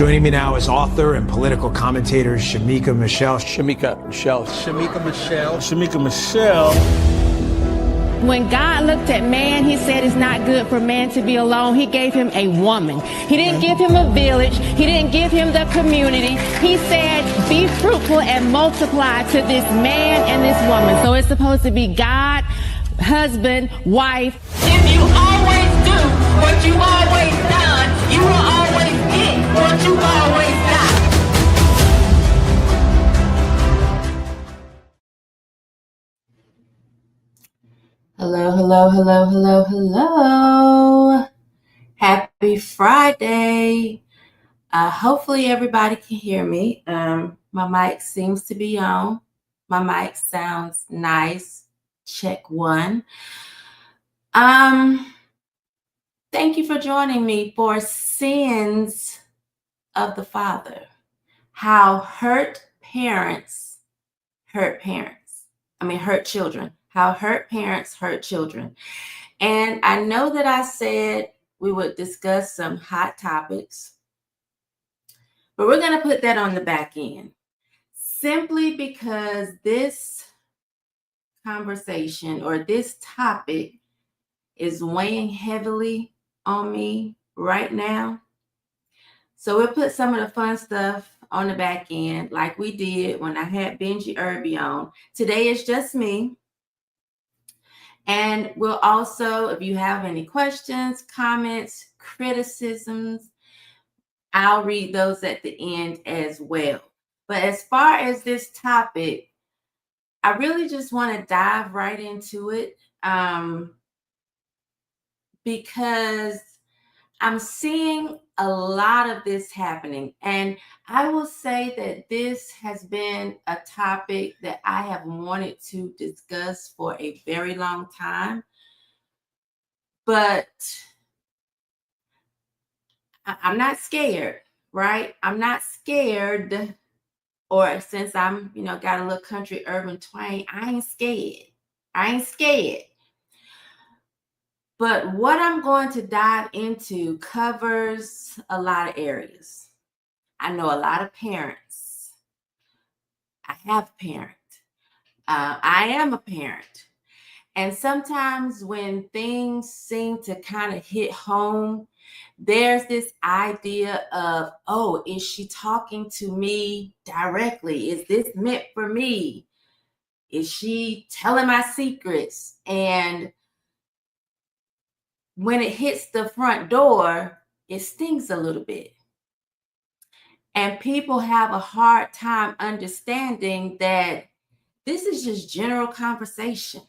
Joining me now is author and political commentator Shemeka Michelle. Shemeka Michelle. Shemeka Michelle. Shemeka Michelle. When God looked at man, he said it's not good for man to be alone. He gave him a woman. He didn't give him a village. He didn't give him the community. He said, be fruitful and multiply to this man and this woman. So it's supposed to be God, husband, wife. If you always do what you always done, you will always get what you always got. Hello. Happy Friday. Hopefully everybody can hear me. My mic seems to be on. My mic sounds nice. Check one. Thank you for joining me for Sins of the Father. How hurt parents hurt children. How hurt parents hurt children. And I know that I said we would discuss some hot topics, but we're going to put that on the back end simply because this conversation or this topic is weighing heavily on me right now. So we'll put some of the fun stuff on the back end like we did when I had Benji Irby on. Today is just me. And we'll also, if you have any questions, comments, criticisms, I'll read those at the end as well. But as far as this topic, I really just want to dive right into it because I'm seeing a lot of this happening. And I will say that this has been a topic that I have wanted to discuss for a very long time. But I'm not scared, right? I'm not scared. Or since I'm, got a little country urban twang, I ain't scared. But what I'm going to dive into covers a lot of areas. I know a lot of parents. I have a parent. I am a parent. And sometimes when things seem to kind of hit home, there's this idea of, oh, is she talking to me directly? Is this meant for me? Is she telling my secrets? And when it hits the front door, it stings a little bit. And people have a hard time understanding that this is just general conversation.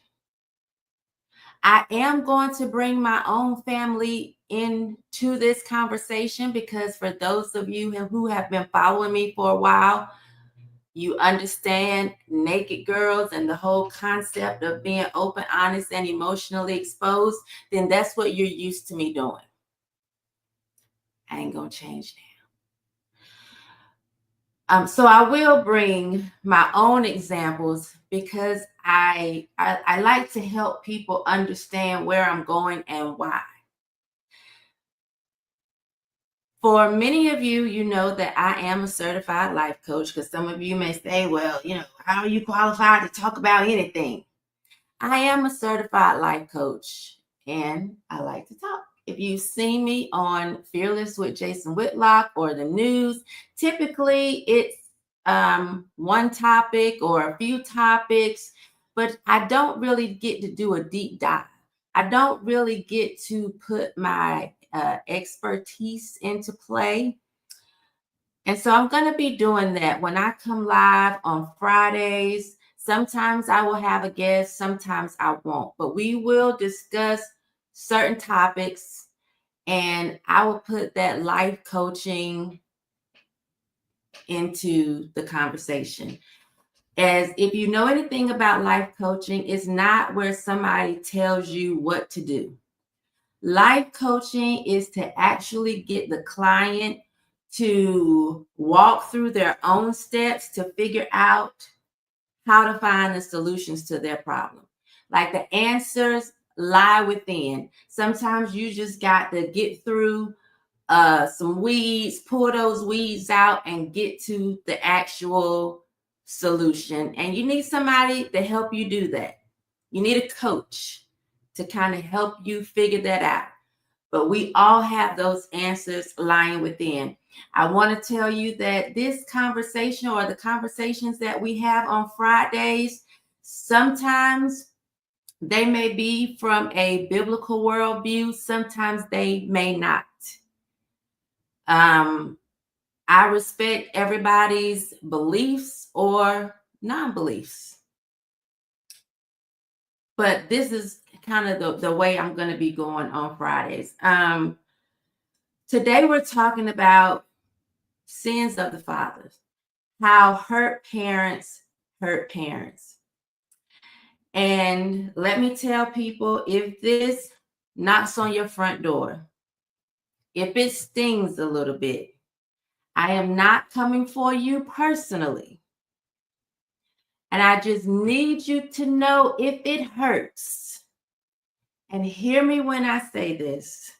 I am going to bring my own family into this conversation because for those of you who have been following me for a while, you understand naked girls and the whole concept of being open, honest, and emotionally exposed, then that's what you're used to me doing. I ain't gonna change that. So I will bring my own examples because I like to help people understand where I'm going and why. For many of you, you know that I am a certified life coach because some of you may say, well, how are you qualified to talk about anything? I am a certified life coach and I like to talk. If you've seen me on Fearless with Jason Whitlock or the news, typically it's one topic or a few topics, but I don't really get to do a deep dive. I don't really get to put my expertise into play. And so I'm going to be doing that when I come live on Fridays. Sometimes I will have a guest, sometimes I won't, but we will discuss certain topics and I will put that life coaching into the conversation. As if you know anything about life coaching, it's not where somebody tells you what to do. Life coaching is to actually get the client to walk through their own steps to figure out how to find the solutions to their problem. Like the answers lie within. Sometimes you just got to get through some weeds, pull those weeds out and get to the actual solution. And you need somebody to help you do that. You need a coach to kind of help you figure that out. But we all have those answers lying within. I want to tell you that this conversation, or the conversations that we have on Fridays, sometimes they may be from a biblical worldview, sometimes they may not. I respect everybody's beliefs or non-beliefs. But this is kind of the way I'm going to be going on Fridays. Today we're talking about sins of the fathers, how hurt parents hurt parents. And let me tell people, if this knocks on your front door, if it stings a little bit, I am not coming for you personally. And I just need you to know if it hurts. And hear me when I say this.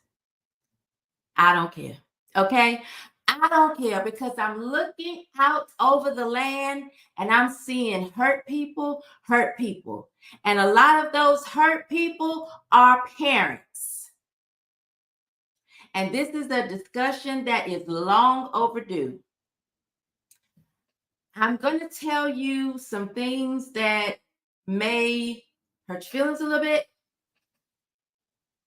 I don't care. Okay? I don't care, because I'm looking out over the land and I'm seeing hurt people. And a lot of those hurt people are parents. And this is a discussion that is long overdue. I'm going to tell you some things that may hurt your feelings a little bit.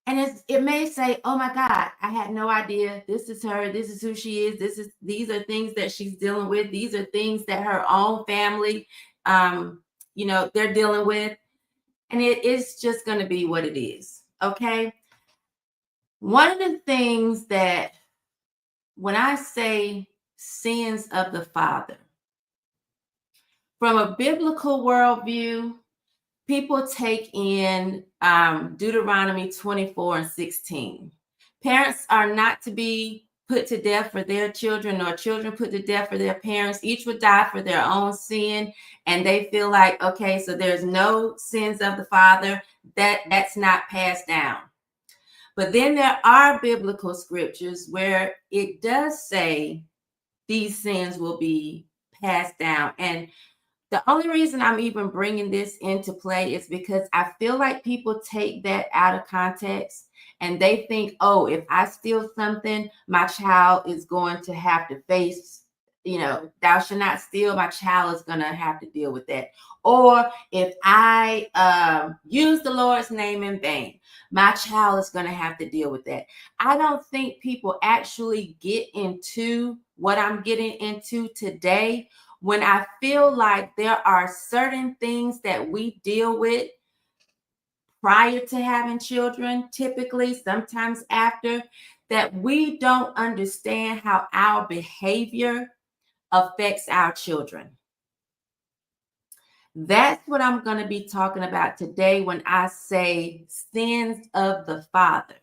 And it may say, oh my God, I had no idea. This is her. This is who she is. These are things that she's dealing with. These are things that her own family, they're dealing with. And it is just going to be what it is. Okay. One of the things that, when I say sins of the father, from a biblical worldview, people take in Deuteronomy 24:16. Parents are not to be put to death for their children, nor children put to death for their parents. Each would die for their own sin. And they feel like, okay, so there's no sins of the father. That's not passed down. But then there are biblical scriptures where it does say these sins will be passed down. And the only reason I'm even bringing this into play is because I feel like people take that out of context and they think, oh, if I steal something, my child is going to have to face, thou shalt not steal, my child is going to have to deal with that. Or if I use the Lord's name in vain, my child is going to have to deal with that. I don't think people actually get into what I'm getting into today, when I feel like there are certain things that we deal with prior to having children, typically, sometimes after, that we don't understand how our behavior affects our children. That's what I'm going to be talking about today when I say sins of the father.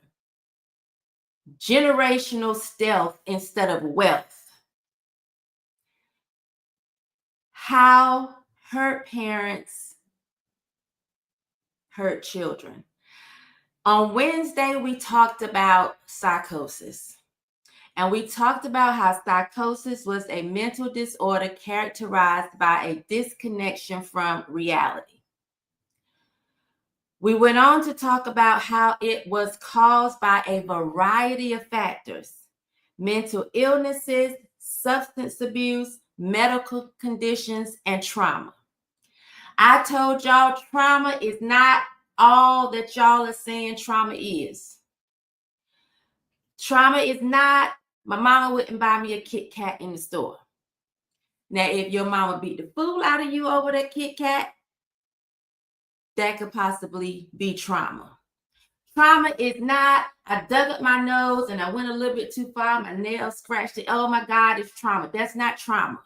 Generational stealth instead of wealth. How hurt parents hurt children. On Wednesday, we talked about psychosis. And we talked about how psychosis was a mental disorder characterized by a disconnection from reality. We went on to talk about how it was caused by a variety of factors: mental illnesses, substance abuse, medical conditions, and trauma. I told y'all trauma is not all that y'all are saying trauma is. Trauma is not, my mama wouldn't buy me a Kit Kat in the store. Now, if your mama beat the fool out of you over that Kit Kat, that could possibly be trauma. Trauma is not, I dug up my nose and I went a little bit too far, my nails scratched it. Oh my God, it's trauma. That's not trauma.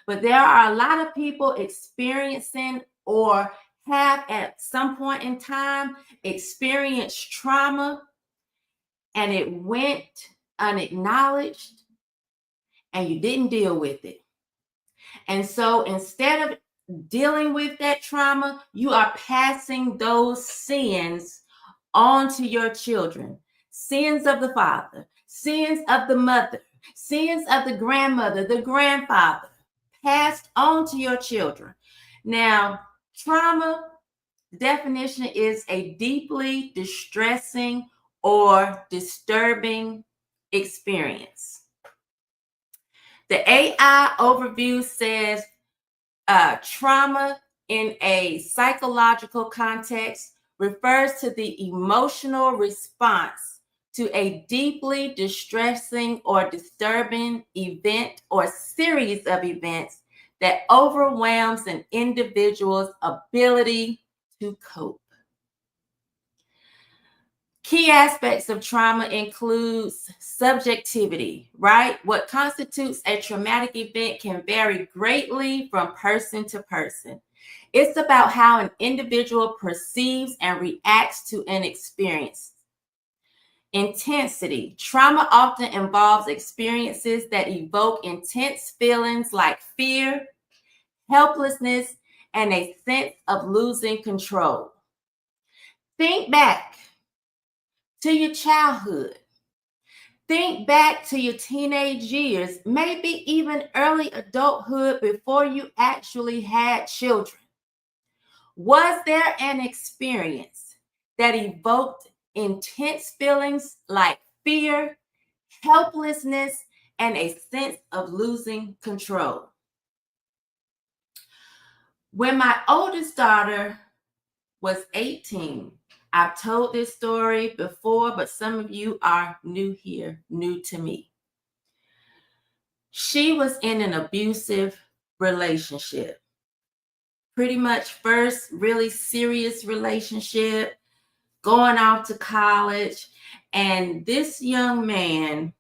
But there are a lot of people experiencing or have at some point in time experienced trauma and it went unacknowledged and you didn't deal with it. And so instead of dealing with that trauma, you are passing those sins on to your children. sins of the father, sins of the mother, sins of the grandmother, the grandfather, passed on to your children. Now, trauma definition is a deeply distressing or disturbing experience. The AI overview says trauma in a psychological context refers to the emotional response to a deeply distressing or disturbing event or series of events that overwhelms an individual's ability to cope. Key aspects of trauma includes subjectivity, right? What constitutes a traumatic event can vary greatly from person to person. It's about how an individual perceives and reacts to an experience. Intensity. Trauma often involves experiences that evoke intense feelings like fear, helplessness, and a sense of losing control. Think back to your childhood. Think back to your teenage years, maybe even early adulthood before you actually had children. Was there an experience that evoked intense feelings like fear, helplessness, and a sense of losing control? When my oldest daughter was 18, I've told this story before, but some of you are new here, new to me. She was in an abusive relationship. Pretty much first really serious relationship, going off to college, and this young man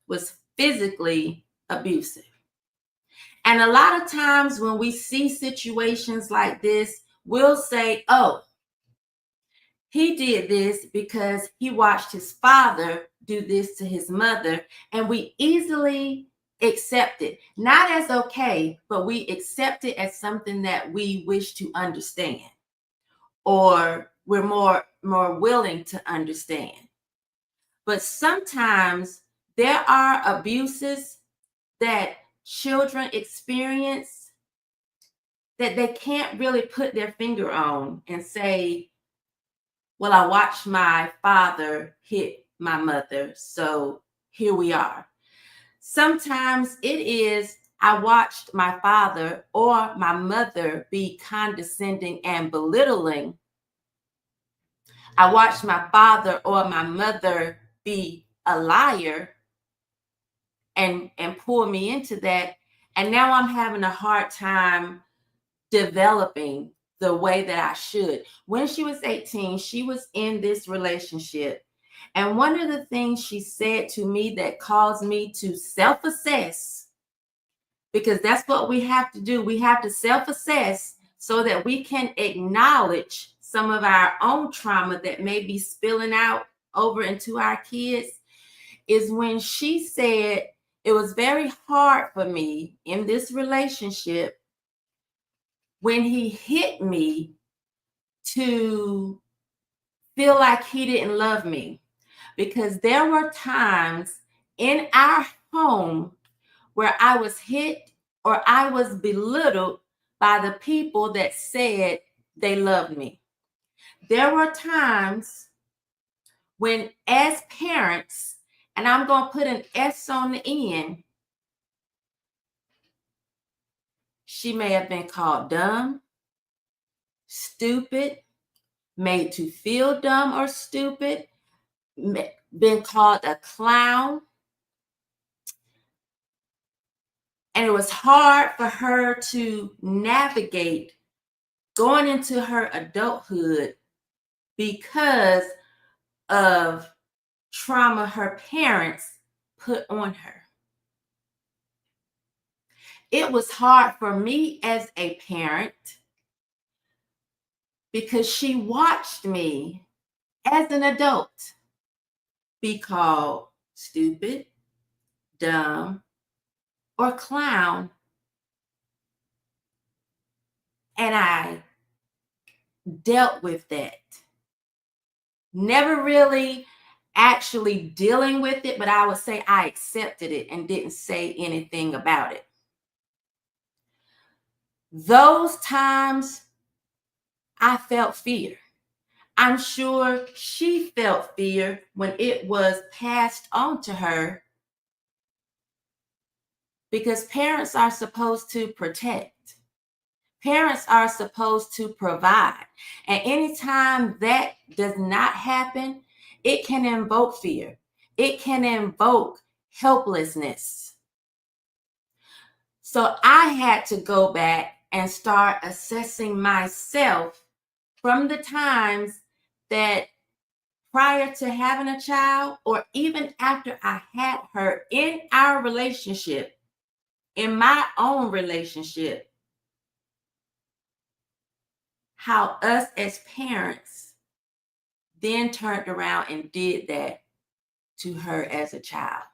was physically abusive. And a lot of times when we see situations like this, we'll say, oh, he did this because he watched his father do this to his mother, and we easily accept it. Not as okay, but we accept it as something that we wish to understand, or we're more willing to understand. But sometimes there are abuses that children experience that they can't really put their finger on and say, well, I watched my father hit my mother, so here we are. Sometimes it is, I watched my father or my mother be condescending and belittling. I watched my father or my mother be a liar and pull me into that. And now I'm having a hard time developing the way that I should. When she was 18, she was in this relationship. And one of the things she said to me that caused me to self-assess, because that's what we have to do. We have to self-assess so that we can acknowledge some of our own trauma that may be spilling out over into our kids, is when she said, it was very hard for me in this relationship when he hit me to feel like he didn't love me, because there were times in our home where I was hit or I was belittled by the people that said they loved me. There were times when, as parents, and I'm going to put an S on the end, she may have been called dumb, stupid, made to feel dumb or stupid, been called a clown. And it was hard for her to navigate going into her adulthood because of trauma her parents put on her. It was hard for me as a parent because she watched me as an adult be called stupid, dumb, or clown. And I dealt with that. Never really actually dealing with it, but I would say I accepted it and didn't say anything about it. Those times I felt fear. I'm sure she felt fear when it was passed on to her, because parents are supposed to protect. Parents are supposed to provide. And anytime that does not happen, it can invoke fear. It can invoke helplessness. So I had to go back and start assessing myself from the times that prior to having a child, or even after I had her, in our relationship, in my own relationship, how us as parents then turned around and did that to her as a child.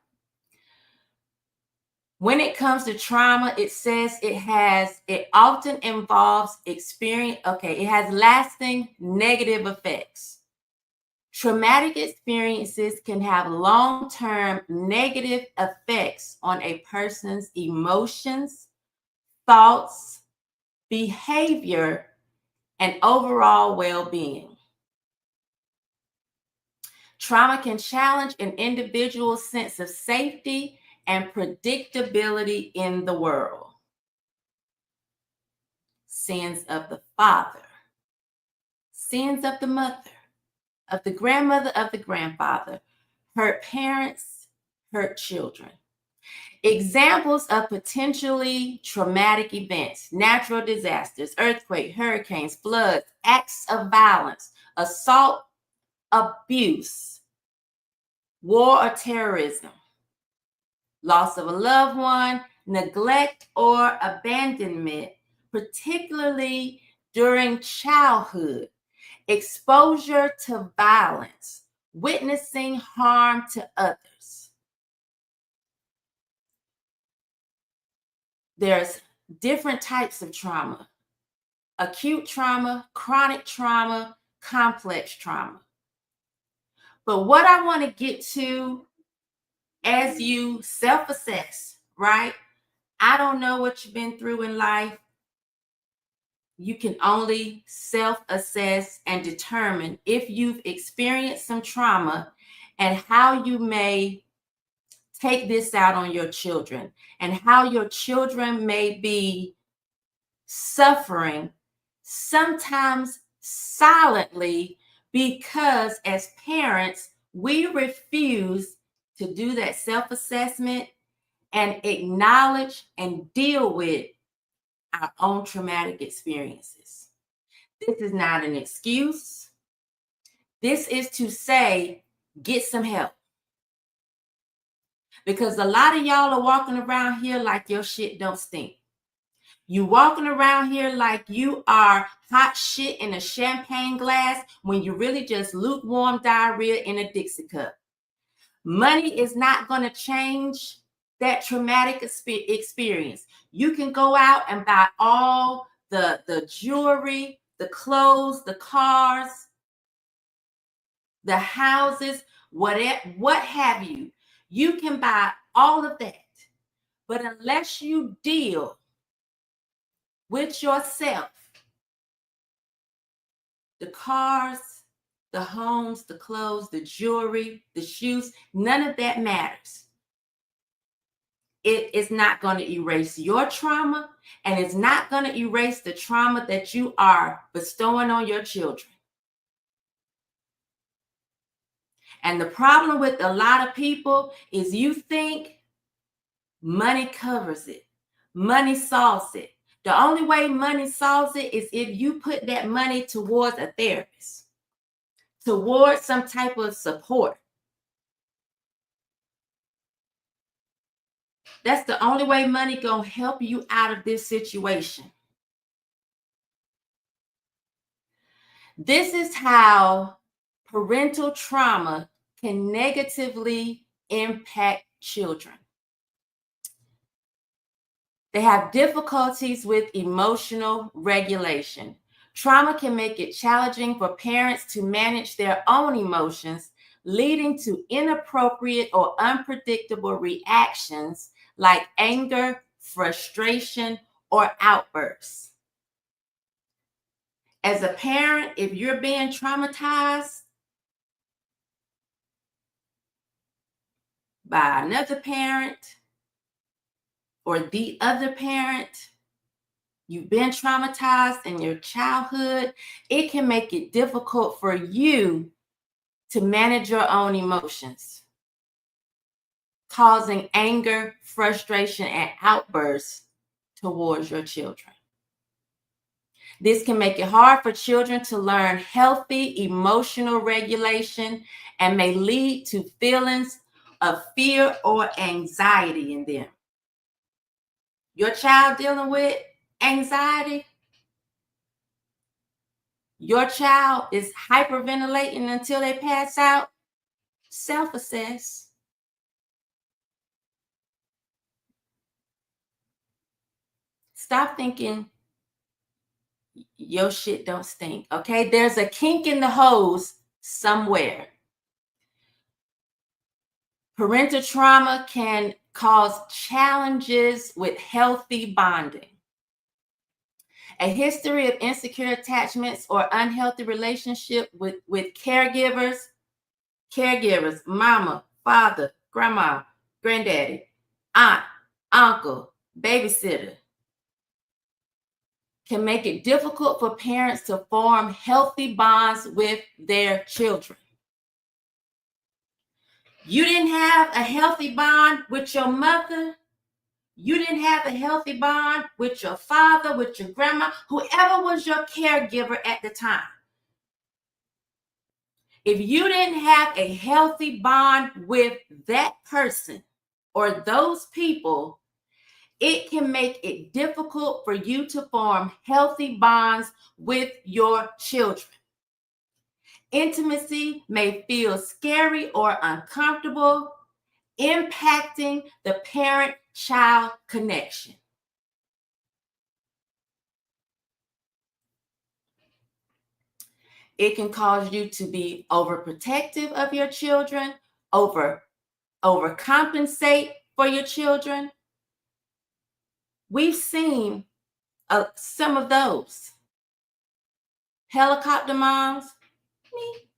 When it comes to trauma, it says it often involves it has lasting negative effects. Traumatic experiences can have long-term negative effects on a person's emotions, thoughts, behavior, and overall well-being. Trauma can challenge an individual's sense of safety and predictability in the world. Sins of the father, sins of the mother, of the grandmother, of the grandfather, hurt parents, hurt children. Examples of potentially traumatic events: natural disasters, earthquakes, hurricanes, floods, acts of violence, assault, abuse, war or terrorism, loss of a loved one, neglect or abandonment, particularly during childhood, exposure to violence, witnessing harm to others. There's different types of trauma: acute trauma, chronic trauma, complex trauma. But what I want to get to as you self-assess, right? I don't know what you've been through in life. You can only self-assess and determine if you've experienced some trauma and how you may take this out on your children, and how your children may be suffering, sometimes silently, because as parents, we refuse to do that self-assessment and acknowledge and deal with our own traumatic experiences. This is not an excuse. This is to say, get some help. Because a lot of y'all are walking around here like your shit don't stink. You walking around here like you are hot shit in a champagne glass when you really just lukewarm diarrhea in a Dixie cup. Money is not going to change that traumatic experience. You can go out and buy all the jewelry, the clothes, the cars, the houses, what have you. You can buy all of that. But unless you deal with yourself, the cars, the homes, the clothes, the jewelry, the shoes, none of that matters. It is not going to erase your trauma, and it's not going to erase the trauma that you are bestowing on your children. And the problem with a lot of people is you think money covers it. Money solves it. The only way money solves it is if you put that money towards a therapist, towards some type of support. That's the only way money gonna help you out of this situation. This is how parental trauma can negatively impact children. They have difficulties with emotional regulation. Trauma can make it challenging for parents to manage their own emotions, leading to inappropriate or unpredictable reactions like anger, frustration, or outbursts. As a parent, if you're being traumatized by another parent or the other parent, you've been traumatized in your childhood, it can make it difficult for you to manage your own emotions, causing anger, frustration, and outbursts towards your children. This can make it hard for children to learn healthy emotional regulation and may lead to feelings of fear or anxiety in them. Your child dealing with anxiety? Your child is hyperventilating until they pass out? Self-assess. Stop thinking your shit don't stink, okay? There's a kink in the hose somewhere. Parental trauma can cause challenges with healthy bonding. A history of insecure attachments or unhealthy relationship with caregivers, mama, father, grandma, granddaddy, aunt, uncle, babysitter, can make it difficult for parents to form healthy bonds with their children. You didn't have a healthy bond with your mother. You didn't have a healthy bond with your father, with your grandma, whoever was your caregiver at the time. If you didn't have a healthy bond with that person or those people, it can make it difficult for you to form healthy bonds with your children. Intimacy may feel scary or uncomfortable, impacting the parent-child connection. It can cause you to be overprotective of your children, overcompensate for your children. We've seen some of those. Helicopter moms, me.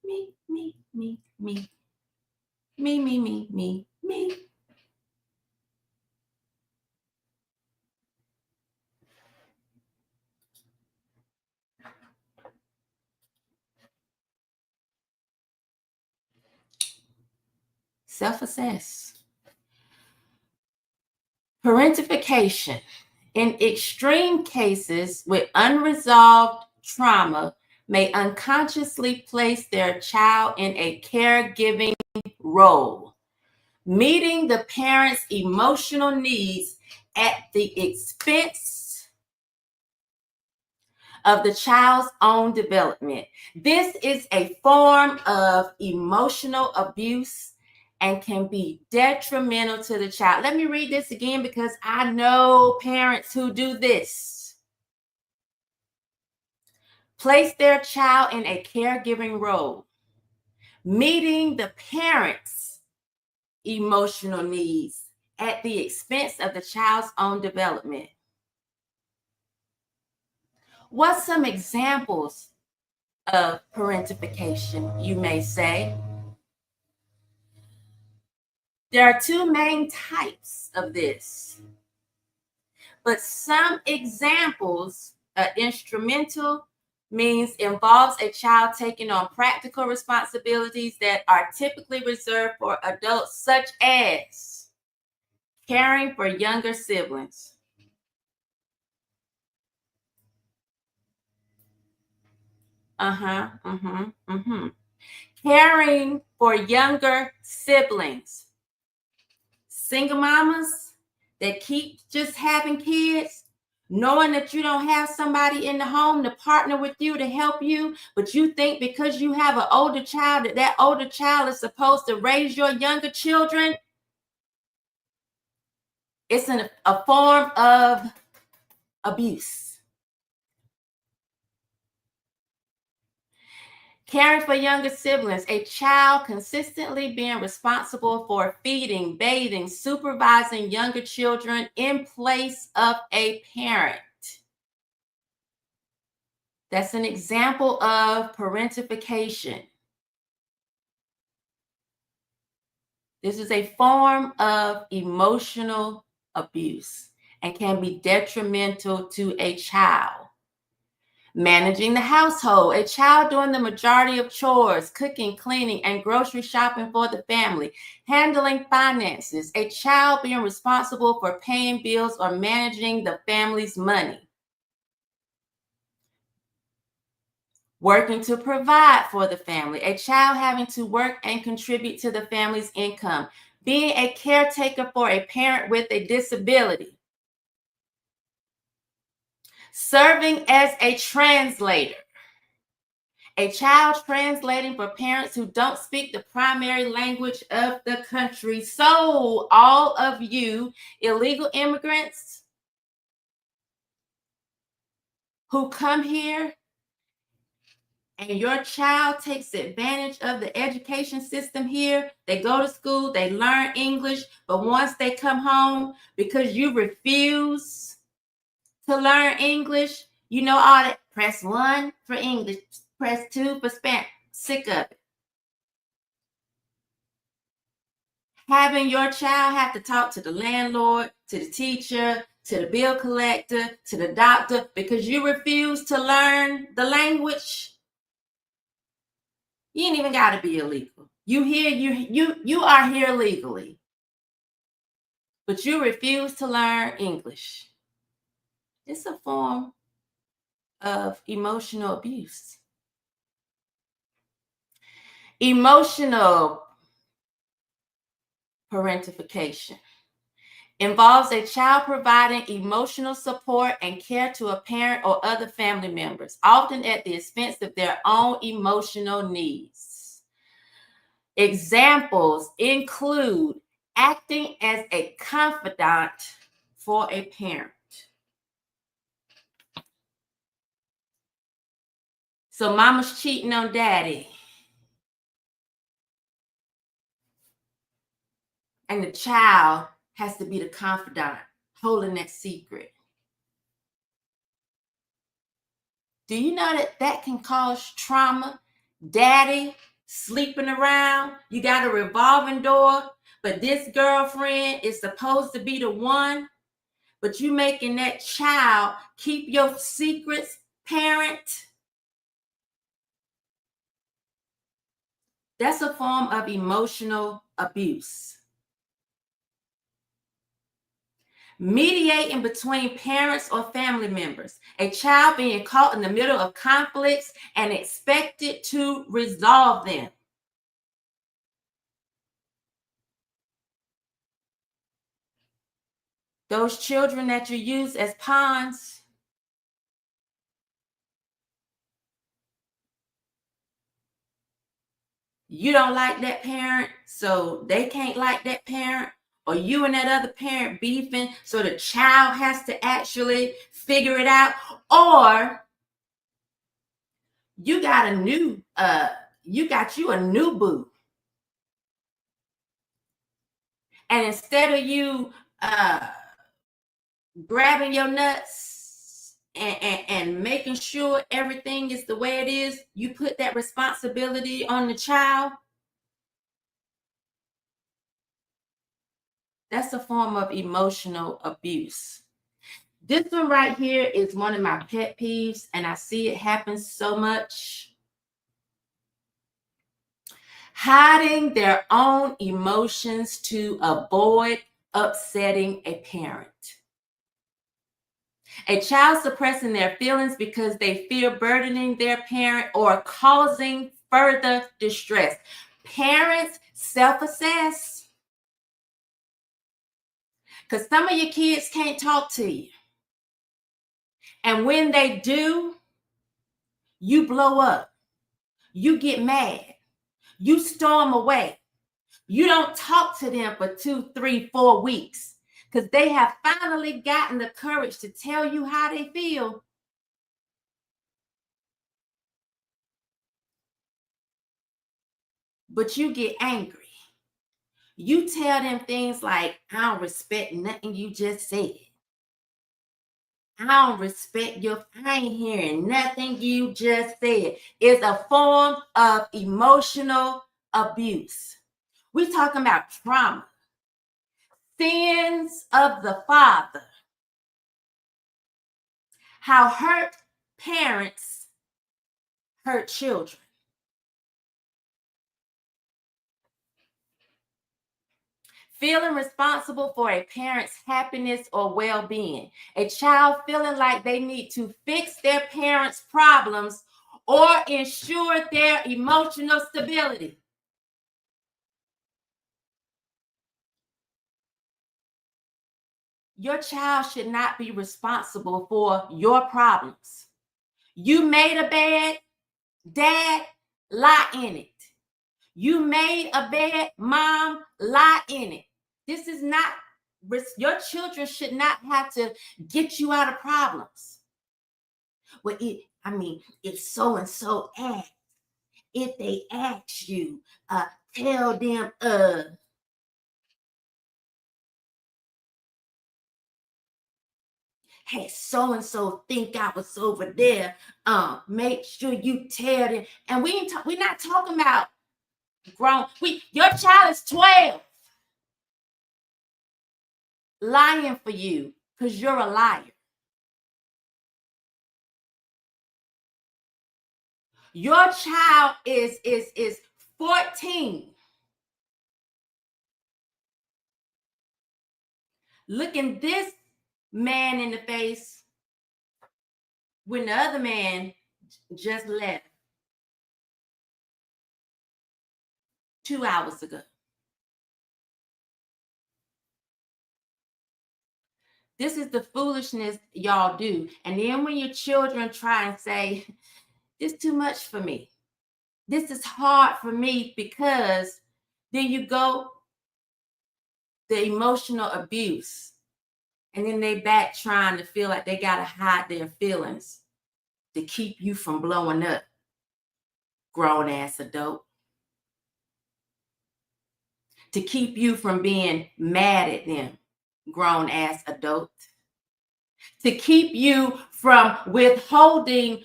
Self-assess. Parentification. In extreme cases with unresolved trauma, may unconsciously place their child in a caregiving role, meeting the parent's emotional needs at the expense of the child's own development. This is a form of emotional abuse and can be detrimental to the child. Let me read this again because I know parents who do this. Place their child in a caregiving role, meeting the parent's emotional needs at the expense of the child's own development. What's some examples of parentification, you may say? There are two main types of this, but some examples, instrumental means involves a child taking on practical responsibilities that are typically reserved for adults, such as caring for younger siblings. Caring for younger siblings. Single mamas that keep just having kids, knowing that you don't have somebody in the home to partner with you to help you, but you think because you have an older child that older child is supposed to raise your younger children. It's a form of abuse. Caring for younger siblings, a child consistently being responsible for feeding, bathing, supervising younger children in place of a parent. That's an example of parentification. This is a form of emotional abuse and can be detrimental to a child. Managing the household, a child doing the majority of chores, cooking, cleaning, and grocery shopping for the family. Handling finances, a child being responsible for paying bills or managing the family's money. Working to provide for the family, a child having to work and contribute to the family's income. Being a caretaker for a parent with a disability. Serving as a translator. A child translating for parents who don't speak the primary language of the country. So all of you illegal immigrants who come here and your child takes advantage of the education system here, they go to school, they learn English, but once they come home, because you refuse to learn English, you know all that. Press 1 for English, press 2 for Spanish. Sick of it. Having your child have to talk to the landlord, to the teacher, to the bill collector, to the doctor, because you refuse to learn the language. You ain't even got to be illegal. You are here legally, but you refuse to learn English. It's a form of emotional abuse. Emotional parentification involves a child providing emotional support and care to a parent or other family members, often at the expense of their own emotional needs. Examples include acting as a confidant for a parent. So mama's cheating on daddy, and the child has to be the confidant, holding that secret. Do you know that that can cause trauma? Daddy sleeping around, you got a revolving door, but this girlfriend is supposed to be the one, but you making that child keep your secrets, parent. That's a form of emotional abuse. Mediating between parents or family members. A child being caught in the middle of conflicts and expected to resolve them. Those children that you use as pawns, you don't like that parent, so they can't like that parent, or you and that other parent beefing, so the child has to actually figure it out, or you got a new you a new boo, and instead of you grabbing your nuts and making sure everything is the way it is, you put that responsibility on the child. That's a form of emotional abuse. This one right here is one of my pet peeves, and I see it happen so much. Hiding their own emotions to avoid upsetting a parent. A child suppressing their feelings because they fear burdening their parent or causing further distress. Parents, self-assess. Because some of your kids can't talk to you. And when they do, you blow up. You get mad. You storm away. You don't talk to them for 2, 3, 4 weeks because they have finally gotten the courage to tell you how they feel. but you get angry. You tell them things like, I don't respect nothing you just said. I don't respect I ain't hearing nothing you just said. It's a form of emotional abuse. We're talking about trauma, sins of the father, how hurt parents hurt children. Feeling responsible for a parent's happiness or well-being. A child feeling like they need to fix their parents' problems or ensure their emotional stability. Your child should not be responsible for your problems. You made a bed, dad, lie in it. You made a bed, mom, lie in it. This is not, your children should not have to get you out of problems. Well, if so-and-so asks, if they ask you, tell them, hey, so-and-so think I was over there. Make sure you tell them. And we're not talking about grown. Your child is 12. Lying for you because you're a liar. Your child is 14. Looking this man in the face when the other man just left 2 hours ago. This is the foolishness y'all do. And then when your children try and say, this is too much for me, this is hard for me, because then you go the emotional abuse, and then they back trying to feel like they got to hide their feelings to keep you from blowing up, grown ass adult. To keep you from being mad at them, grown ass adult. To keep you from withholding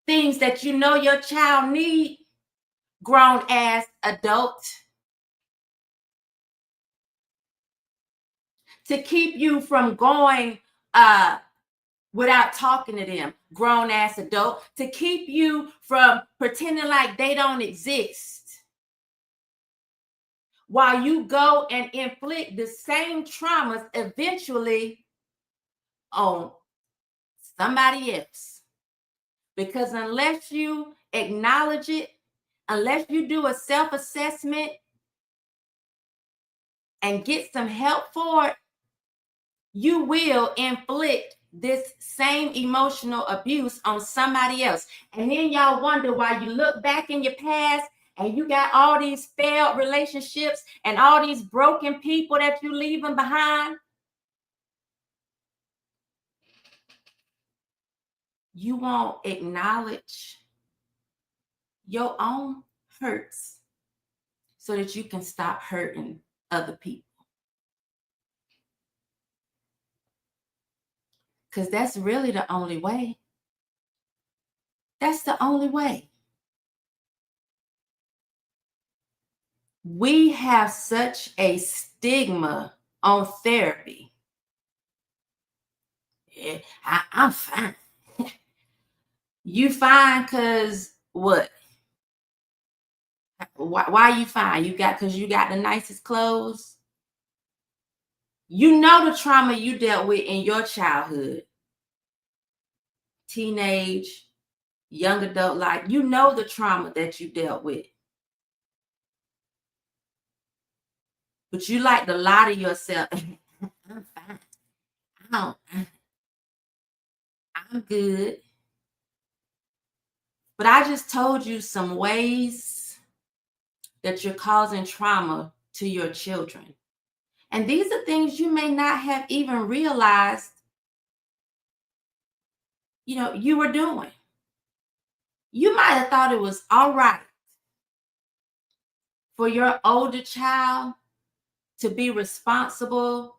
things that you know your child need, grown ass adult. To keep you from going without talking to them, grown ass adult. To keep you from pretending like they don't exist, while you go and inflict the same traumas eventually on somebody else. Because unless you acknowledge it, unless you do a self-assessment and get some help for it, you will inflict this same emotional abuse on somebody else. And then y'all wonder why you look back in your past and you got all these failed relationships and all these broken people that you leaving behind. You won't acknowledge your own hurts so that you can stop hurting other people. Because that's really the only way. That's the only way. We have such a stigma on therapy. I'm fine. You fine because what? Why you fine? Because you got the nicest clothes? You know the trauma you dealt with in your childhood, teenage, young adult life. You know the trauma that you dealt with. But you like to lie to yourself. I'm fine. I'm good. But I just told you some ways that you're causing trauma to your children. And these are things you may not have even realized, you were doing. You might have thought it was all right for your older child to be responsible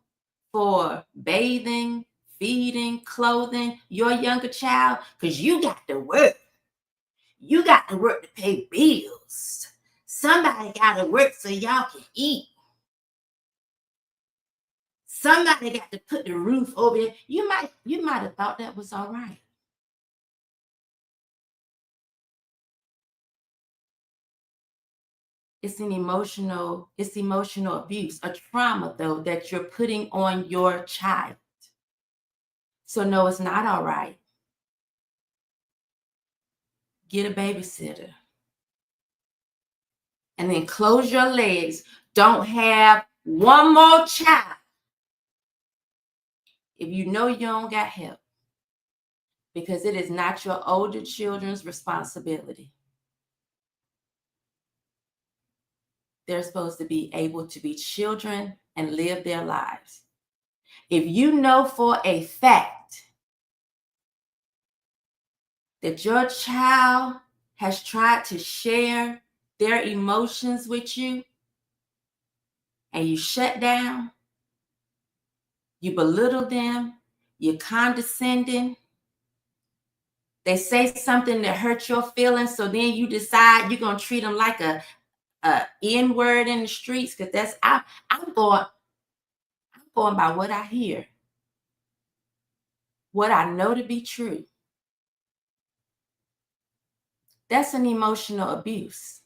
for bathing, feeding, clothing your younger child? Because you got to work. You got to work to pay bills. Somebody got to work so y'all can eat. Somebody got to put the roof over it. You might have thought that was all right. It's emotional abuse, a trauma, though, that you're putting on your child. So no, it's not all right. Get a babysitter. And then close your legs. Don't have one more child if you know you don't got help, because it is not your older children's responsibility. They're supposed to be able to be children and live their lives. If you know for a fact that your child has tried to share their emotions with you and you shut down, you belittle them, you're condescending, they say something that hurts your feelings, so then you decide you're going to treat them like a N-word in the streets, because that's I'm going by what I hear, what I know to be true. That's an emotional abuse.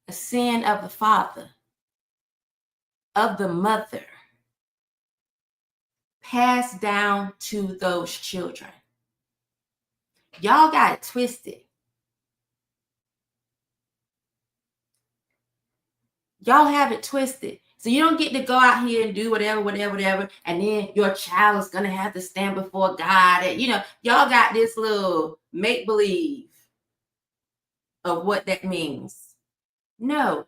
A sin of the father, of the mother, passed down to those children. Y'all got it twisted. Y'all have it twisted. So you don't get to go out here and do whatever, and then your child is going to have to stand before God. And, y'all got this little make-believe of what that means. No.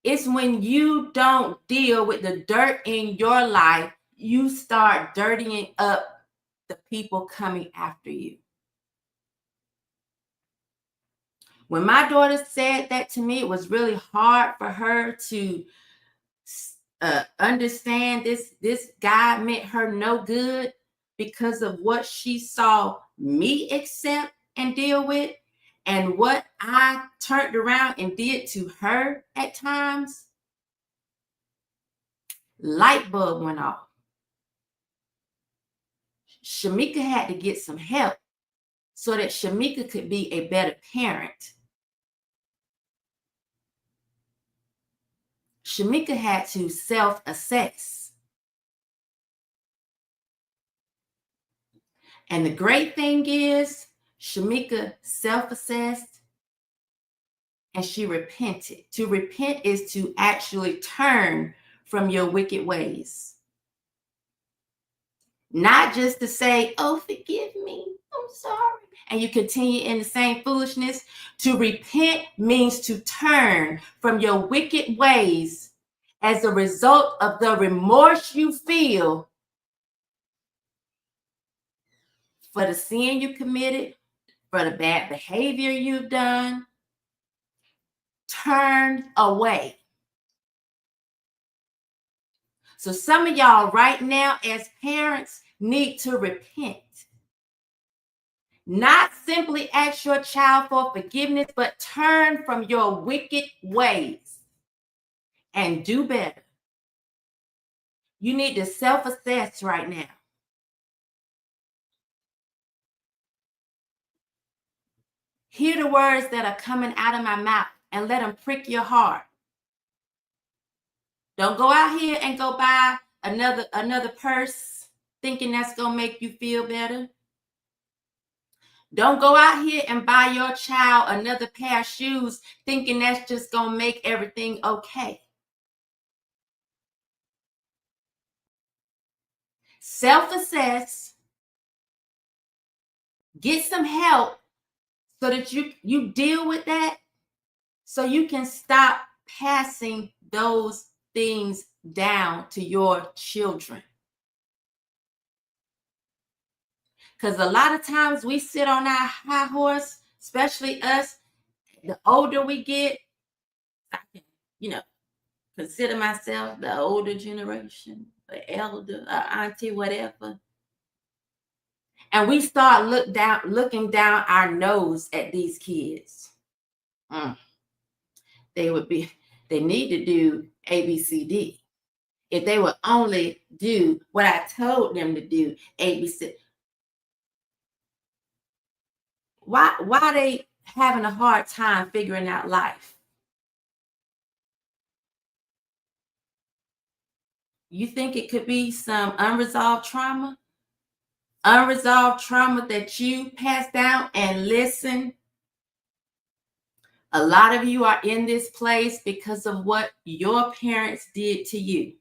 It's when you don't deal with the dirt in your life, you start dirtying up the people coming after you. When my daughter said that to me, it was really hard for her to understand this guy meant her no good because of what she saw me accept and deal with, and what I turned around and did to her at times. Light bulb went off. Shemeka had to get some help so that Shemeka could be a better parent. Shemeka had to self-assess. And the great thing is, Shemeka self-assessed and she repented. To repent is to actually turn from your wicked ways. Not just to say, oh, forgive me, I'm sorry, and you continue in the same foolishness. To repent means to turn from your wicked ways as a result of the remorse you feel for the sin you committed, for the bad behavior you've done. Turn away. So some of y'all right now as parents need to repent. Not simply ask your child for forgiveness, but turn from your wicked ways and do better. You need to self-assess right now. Hear the words that are coming out of my mouth and let them prick your heart. Don't go out here and go buy another purse thinking that's going to make you feel better. Don't go out here and buy your child another pair of shoes thinking that's just going to make everything okay. Self-assess. Get some help so that you deal with that, so you can stop passing those things down to your children. Because a lot of times we sit on our high horse, especially us, the older we get, I can, consider myself the older generation, the elder, auntie, whatever. And we start looking down our nose at these kids. They need to do ABCD. If they would only do what I told them to do, ABC. Why are they having a hard time figuring out life? You think it could be some unresolved trauma? Unresolved trauma that you pass down. And listen, a lot of you are in this place because of what your parents did to you.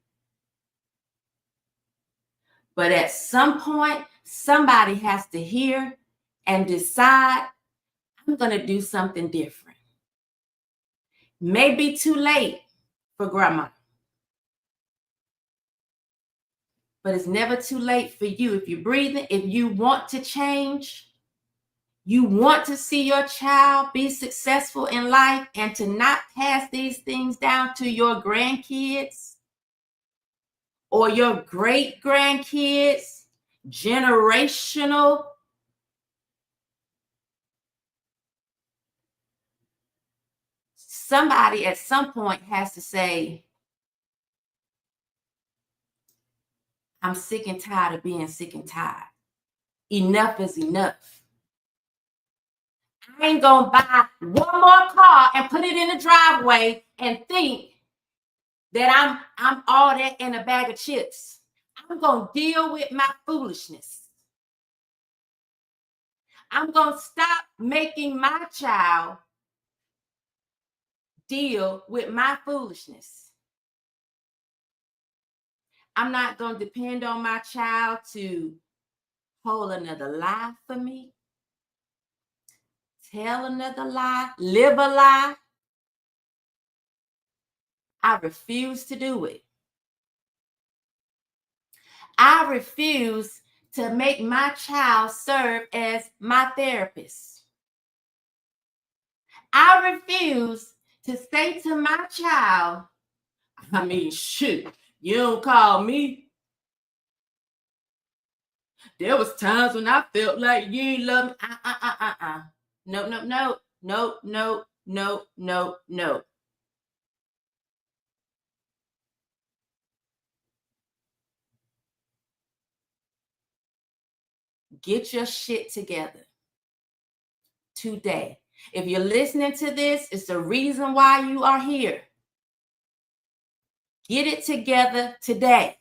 But at some point, somebody has to hear and decide, I'm going to do something different. Maybe too late for grandma. But it's never too late for you. If you're breathing, if you want to change, you want to see your child be successful in life and to not pass these things down to your grandkids or your great-grandkids, generational. Somebody at some point has to say, I'm sick and tired of being sick and tired. Enough is enough. I ain't gonna buy one more car and put it in the driveway and think that I'm all that in a bag of chips. I'm gonna deal with my foolishness. I'm gonna stop making my child deal with my foolishness. I'm not gonna depend on my child to hold another lie for me, tell another lie, live a lie. I refuse to do it. I refuse to make my child serve as my therapist. I refuse to say to my child, shoot, you don't call me. There was times when I felt like you ain't love me. No. Get your shit together today. If you're listening to this, it's the reason why you are here. Get it together today.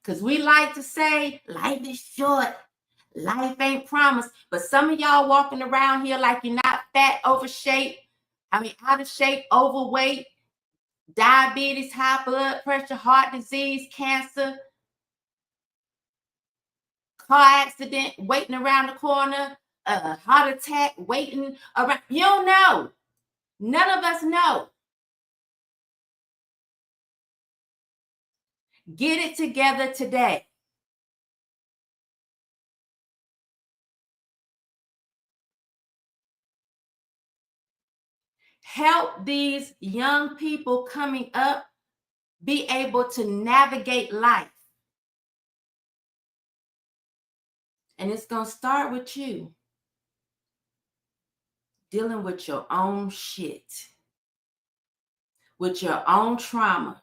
Because we like to say life is short. Life ain't promised. But some of y'all walking around here like you're not fat, out of shape, overweight, diabetes, high blood pressure, heart disease, cancer, car accident waiting around the corner, a heart attack waiting around. You don't know. None of us know. Get it together today. Help these young people coming up be able to navigate life. And it's going to start with you dealing with your own shit, with your own trauma,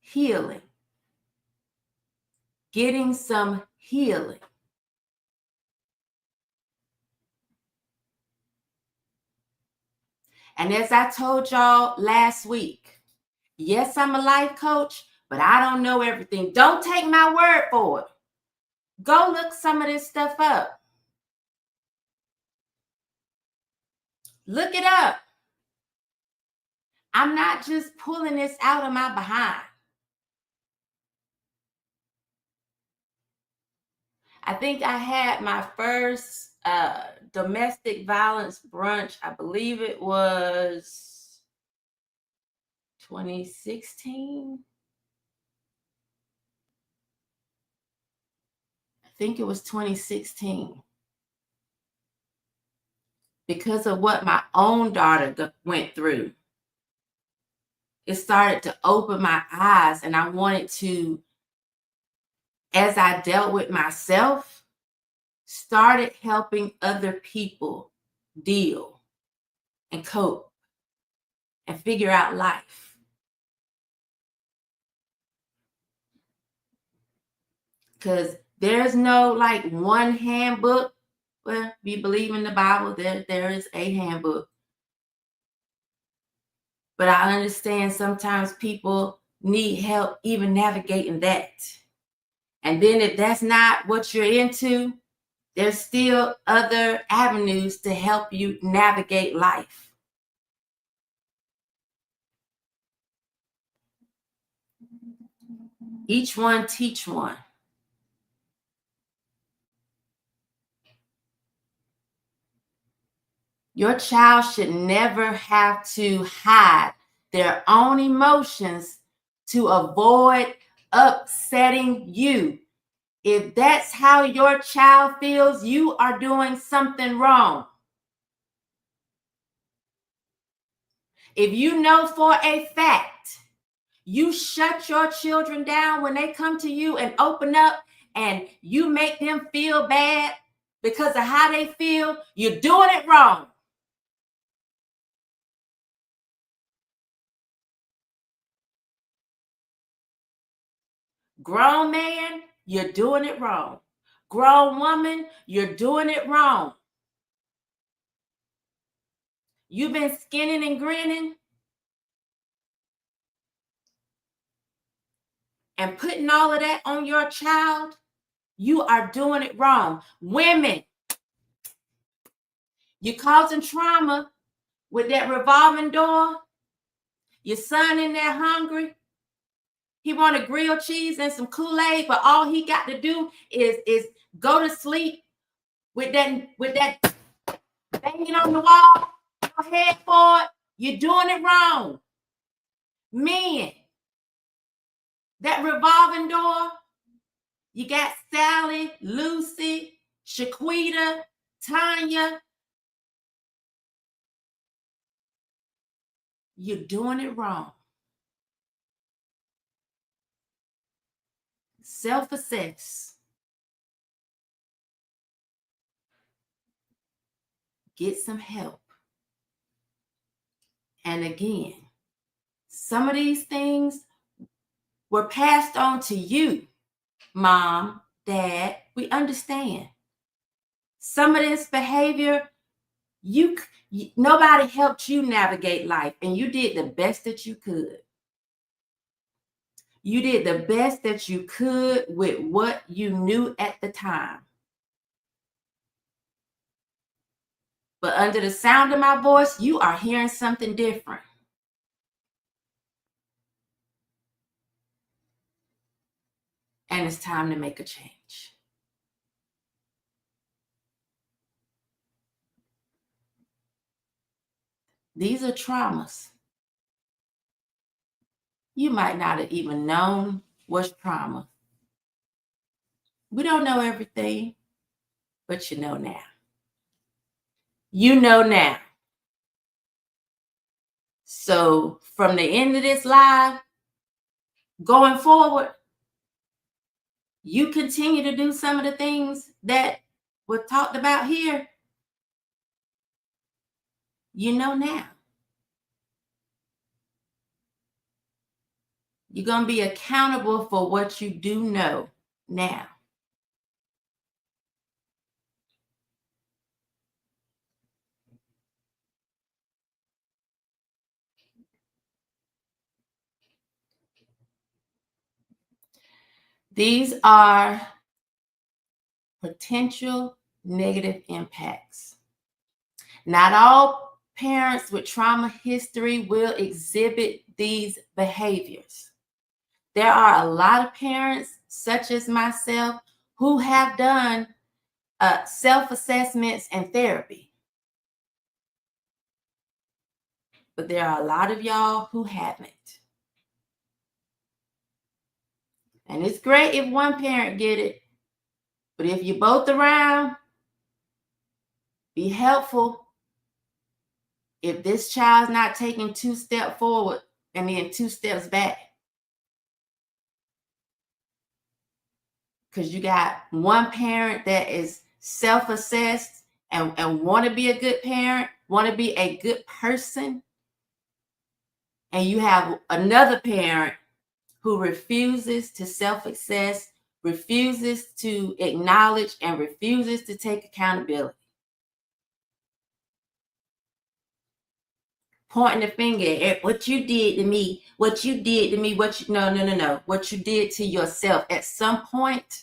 healing, getting some healing. And as I told y'all last week, yes, I'm a life coach, but I don't know everything. Don't take my word for it. Go look some of this stuff up. Look it up. I'm not just pulling this out of my behind. I think I had my first domestic violence brunch. I believe it was 2016. think it was 2016. Because of what my own daughter went through, it started to open my eyes, and I wanted to, as I dealt with myself, started helping other people deal and cope and figure out life. Because there's no like one handbook. Well, if you believe in the Bible, there is a handbook. But I understand sometimes people need help even navigating that. And then if that's not what you're into, there's still other avenues to help you navigate life. Each one teach one. Your child should never have to hide their own emotions to avoid upsetting you. If that's how your child feels, you are doing something wrong. If you know for a fact you shut your children down when they come to you and open up, and you make them feel bad because of how they feel, you're doing it wrong. Grown man, you're doing it wrong. Grown woman, you're doing it wrong. You've been skinning and grinning and putting all of that on your child. You are doing it wrong. Women, you're causing trauma with that revolving door. Your son in there hungry. He wanted grilled cheese and some Kool-Aid, but all he got to do is go to sleep with that banging on the wall. Go ahead for it. You're doing it wrong. Men, that revolving door, you got Sally, Lucy, Shaquita, Tanya. You're doing it wrong. Self-assess. Get some help. And again, some of these things were passed on to you, mom, dad. We understand. Some of this behavior, nobody helped you navigate life, and you did the best that you could. You did the best that you could with what you knew at the time. But under the sound of my voice, you are hearing something different. And it's time to make a change. These are traumas. You might not have even known what's trauma. We don't know everything, but you know now. You know now. So from the end of this live, going forward, you continue to do some of the things that were talked about here. You know now. You're going to be accountable for what you do know now. These are potential negative impacts. Not all parents with trauma history will exhibit these behaviors. There are a lot of parents, such as myself, who have done self-assessments and therapy. But there are a lot of y'all who haven't. And it's great if one parent get it, But if you're both around, be helpful. If this child's not taking 2 steps forward and then 2 steps back, because you got one parent that is self-assessed and want to be a good parent, want to be a good person, and you have another parent who refuses to self-assess, refuses to acknowledge, and refuses to take accountability. Pointing the finger at what you did to me, what you did to me, no. What you did to yourself. At some point,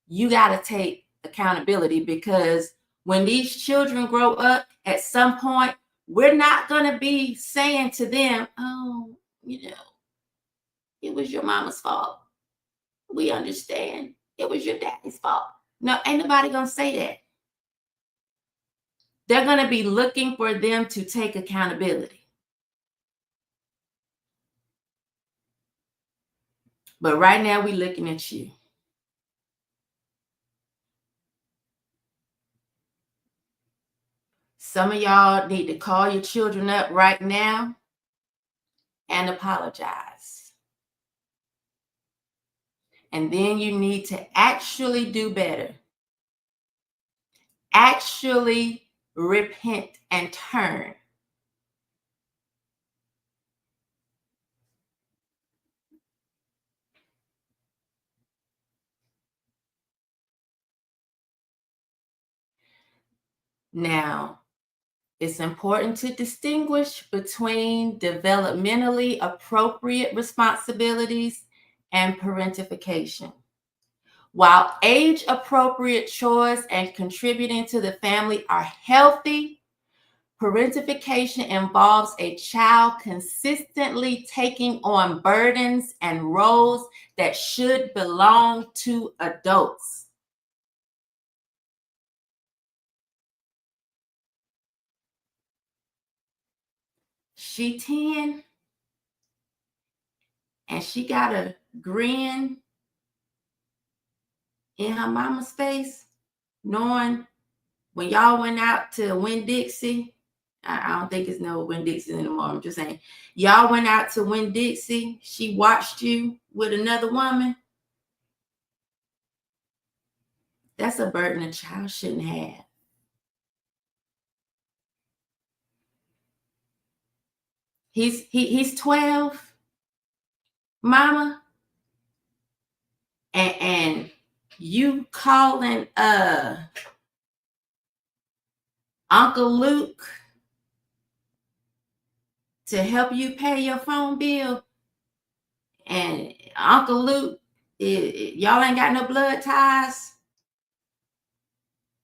you got to take accountability, because when these children grow up, at some point, we're not going to be saying to them, oh, it was your mama's fault. We understand. It was your daddy's fault. No, ain't nobody going to say that. They're going to be looking for them to take accountability. But right now, we're looking at you. Some of y'all need to call your children up right now and apologize. And then you need to actually do better. Actually repent and turn. Now, it's important to distinguish between developmentally appropriate responsibilities and parentification. While age-appropriate chores and contributing to the family are healthy, parentification involves a child consistently taking on burdens and roles that should belong to adults. She 10 and she got a grin in her mama's face, knowing when y'all went out to Winn-Dixie, I don't think it's no Winn-Dixie anymore. I'm just saying, y'all went out to Winn-Dixie. She watched you with another woman. That's a burden a child shouldn't have. He's 12, mama, and you calling Uncle Luke to help you pay your phone bill, and Uncle Luke, y'all ain't got no blood ties,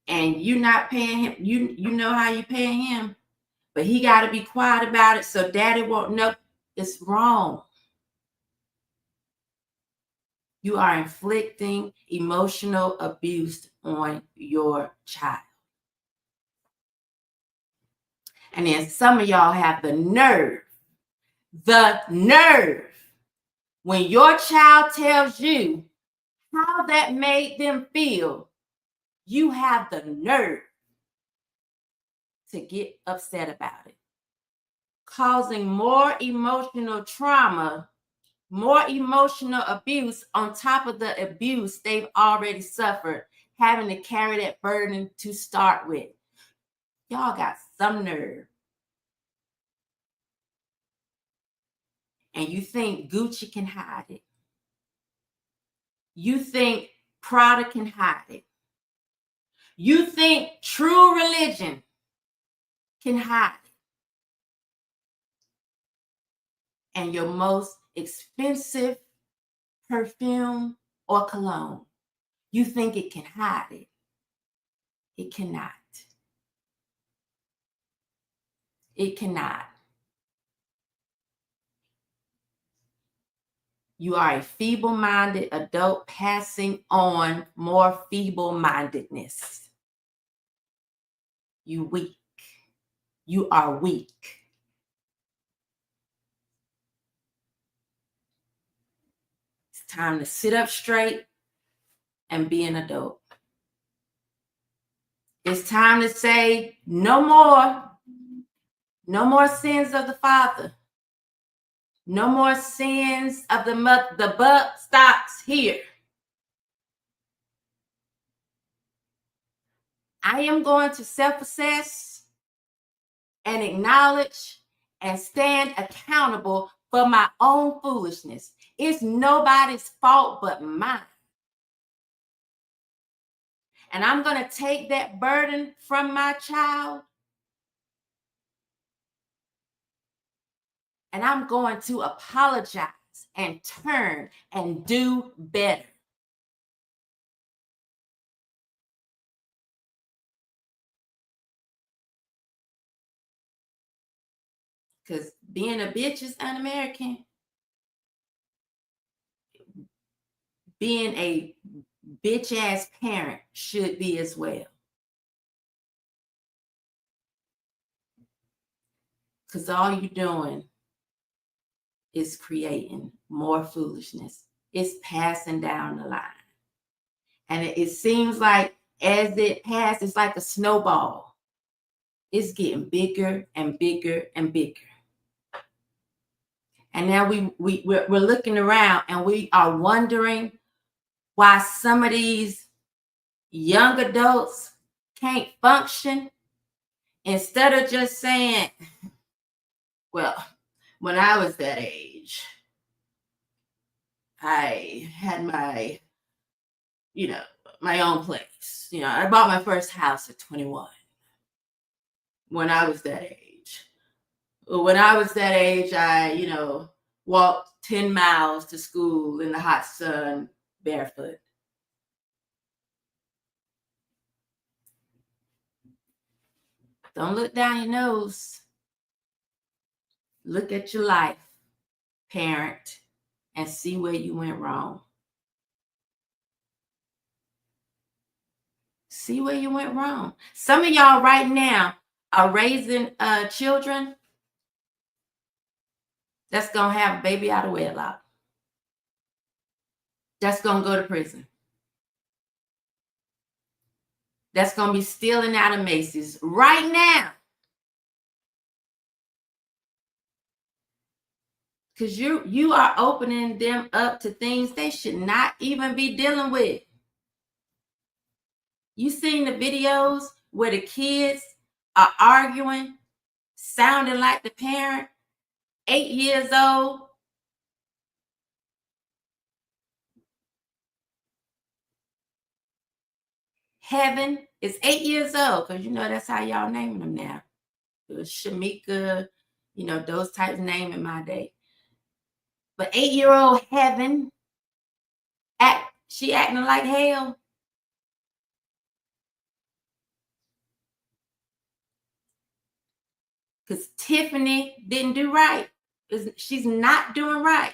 and you not paying him. You know how you paying him, but he got to be quiet about it so daddy won't know. It's wrong. You are inflicting emotional abuse on your child. And then some of y'all have the nerve, when your child tells you how that made them feel, you have the nerve to get upset about it, causing more emotional trauma, more emotional abuse on top of the abuse they've already suffered, having to carry that burden to start with. Y'all got some nerve. And you think Gucci can hide it. You think Prada can hide it. You think true religion can hide it. And your most expensive perfume or cologne, you think it can hide it. It cannot. It cannot. You are a feeble-minded adult passing on more feeble-mindedness. You weak. You are weak. It's time to sit up straight and be an adult. It's time to say no more. No more sins of the father. No more sins of the mother. The buck stops here. I am going to self-assess and acknowledge and stand accountable for my own foolishness. It's nobody's fault but mine. And I'm going to take that burden from my child, and I'm going to apologize and turn and do better. Because being a bitch is un-American. Being a bitch-ass parent should be as well. Because all you're doing is creating more foolishness. It's passing down the line. And it seems like as it passes, it's like a snowball. It's getting bigger and bigger and bigger. And now we're looking around and we are wondering why some of these young adults can't function. Instead of just saying, well, when I was that age, I had my, my own place. I bought my first house at 21. When I was that age. When I was that age, I, walked 10 miles to school in the hot sun barefoot. Don't look down your nose. Look at your life, parent, and see where you went wrong. See where you went wrong. Some of y'all right now are raising children that's going to have a baby out of wedlock. That's going to go to prison. That's going to be stealing out of Macy's right now. Because you are opening them up to things they should not even be dealing with. You seen the videos where the kids are arguing, sounding like the parent, 8 years old. Heaven is 8 years old, because that's how y'all naming them now. It was Shemeka, those types of names in my day. But 8-year-old Heaven, she acting like hell. Because Tiffany didn't do right. She's not doing right.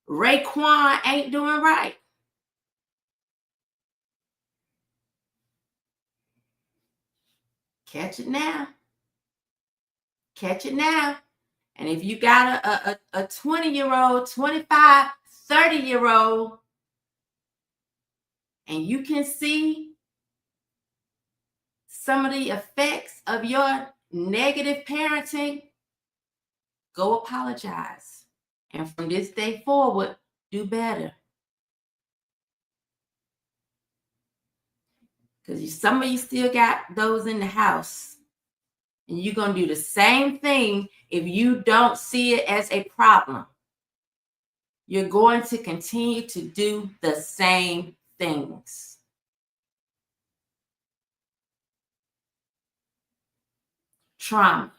Raekwon ain't doing right. Catch it now. Catch it now. And if you got a 20-year-old, 25, 30-year-old, and you can see some of the effects of your negative parenting, go apologize. And from this day forward, do better. Because some of you still got those in the house. And you're going to do the same thing if you don't see it as a problem. You're going to continue to do the same things. Trauma.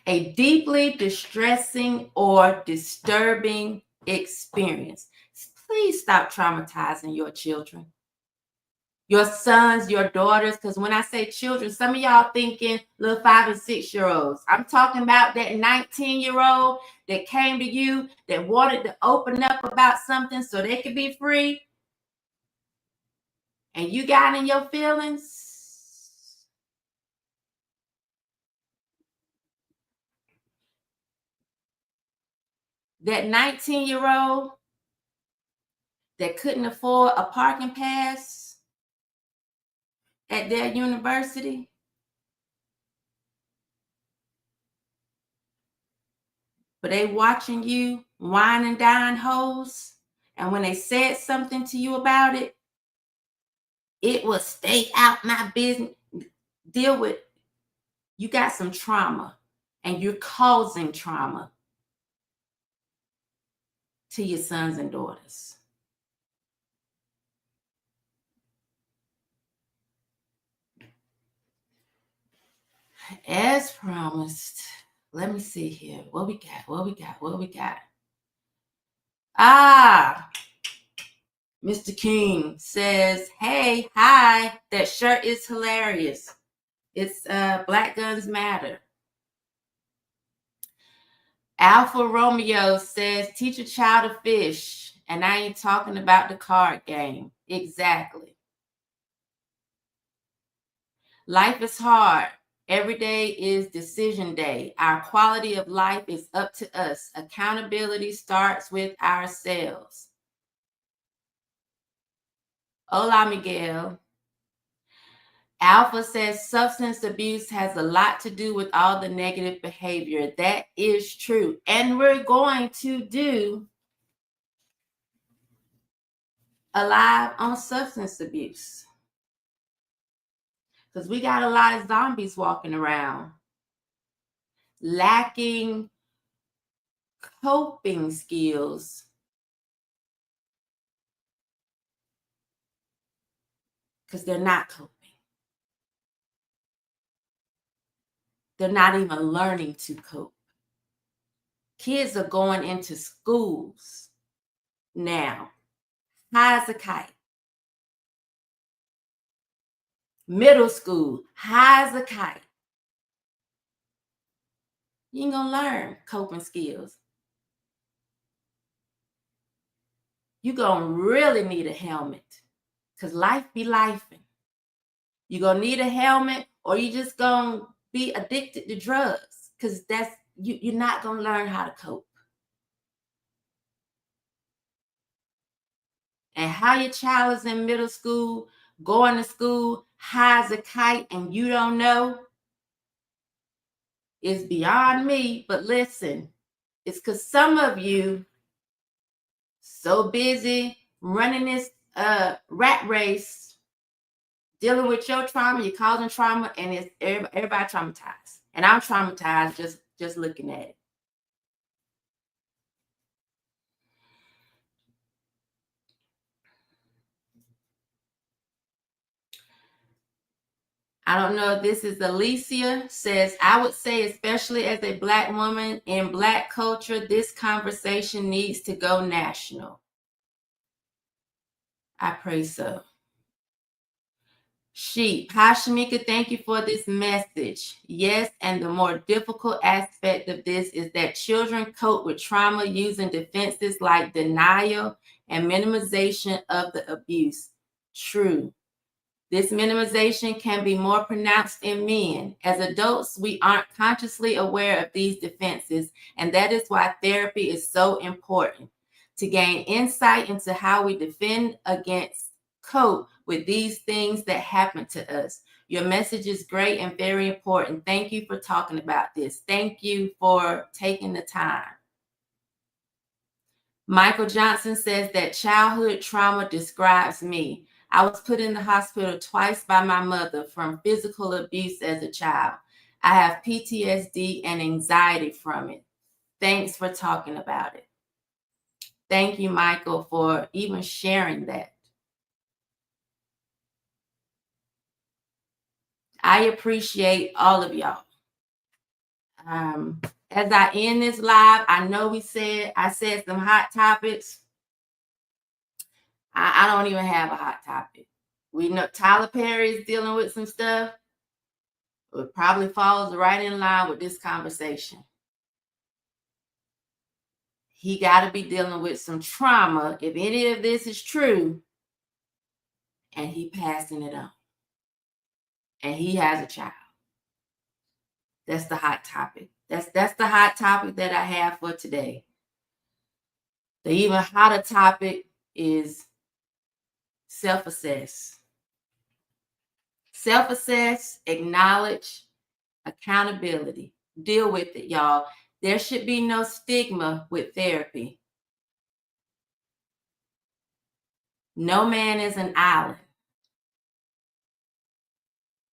A deeply distressing or disturbing experience. Please stop traumatizing your children. Your sons, your daughters, because when I say children, some of y'all thinking little 5 and 6-year-olds. I'm talking about that 19-year-old that came to you, that wanted to open up about something so they could be free. And you got in your feelings. That 19-year-old that couldn't afford a parking pass at their university? But they watching you wine and dine hoes, and when they said something to you about it, it was stay out my business. Deal with, you got some trauma, and you're causing trauma to your sons and daughters. As promised, let me see here. What we got? Mr. King says, hey, hi, that shirt is hilarious. It's Black Guns Matter. Alpha Romeo says, teach a child to fish. And I ain't talking about the card game. Exactly. Life is hard. Every day is decision day. Our quality of life is up to us. Accountability starts with ourselves. Hola, Miguel. Alpha says substance abuse has a lot to do with all the negative behavior. That is true. And we're going to do a live on substance abuse, because we got a lot of zombies walking around lacking coping skills because they're not coping. They're not even learning to cope. Kids are going into schools now, high as a kite. Middle school, high as a kite. You ain't gonna learn coping skills. You're gonna really need a helmet, because life be lifing. You're gonna need a helmet, or you just gonna be addicted to drugs, because that's you're not gonna learn how to cope. And how your child is in middle school, going to school, high as a kite, and you don't know, is beyond me. But listen, it's because some of you so busy running this rat race, dealing with your trauma, you're causing trauma, and it's everybody traumatized. And I'm traumatized just looking at it. I don't know if this is Alicia, says, I would say, especially as a Black woman in Black culture, this conversation needs to go national. I pray so. Sheep. Hi, Shemeka. Thank you for this message. Yes, and the more difficult aspect of this is that children cope with trauma using defenses like denial and minimization of the abuse. True. This minimization can be more pronounced in men. As adults, we aren't consciously aware of these defenses, and that is why therapy is so important, to gain insight into how we defend against, cope with these things that happen to us. Your message is great and very important. Thank you for talking about this. Thank you for taking the time. Michael Johnson says that childhood trauma describes me. I was put in the hospital twice by my mother from physical abuse as a child. I have PTSD and anxiety from it. Thanks for talking about it. Thank you, Michael, for even sharing that. I appreciate all of y'all. As I end this live, I know I said some hot topics. I don't even have a hot topic. We know Tyler Perry is dealing with some stuff. It probably falls right in line with this conversation. He got to be dealing with some trauma, if any of this is true, and he passing it on. And he has a child. That's the hot topic. That's the hot topic that I have for today. The even hotter topic is self-assess. Self-assess, acknowledge, accountability. Deal with it, y'all. There should be no stigma with therapy. No man is an island.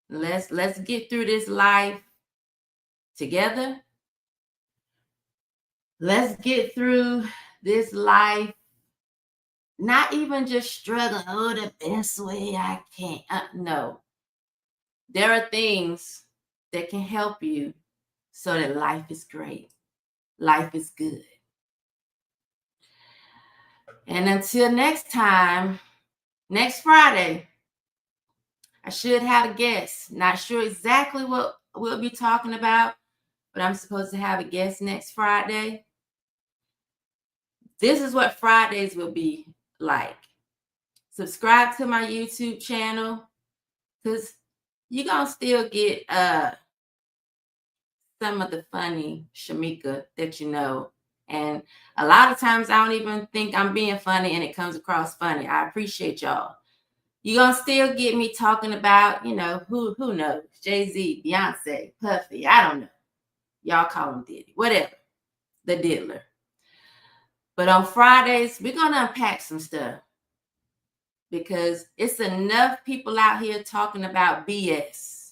Let's get through this life together. Let's get through this life not even just struggling, oh, the best way I can. No. There are things that can help you so that life is great. Life is good. And until next time, next Friday, I should have a guest. Not sure exactly what we'll be talking about, but I'm supposed to have a guest next Friday. This is what Fridays will be like. Subscribe to my YouTube channel because you're going to still get some of the funny Shemeka that you know. And a lot of times I don't even think I'm being funny and it comes across funny. I appreciate y'all. You're going to still get me talking about, you know, who knows? Jay-Z, Beyonce, Puffy, I don't know. Y'all call him Diddy, whatever. The diddler. But on Fridays, we're going to unpack some stuff because it's enough people out here talking about BS.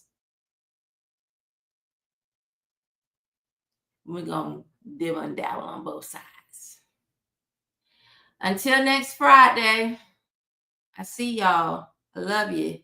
We're going to dibble and dabble on both sides. Until next Friday, I see y'all. I love you.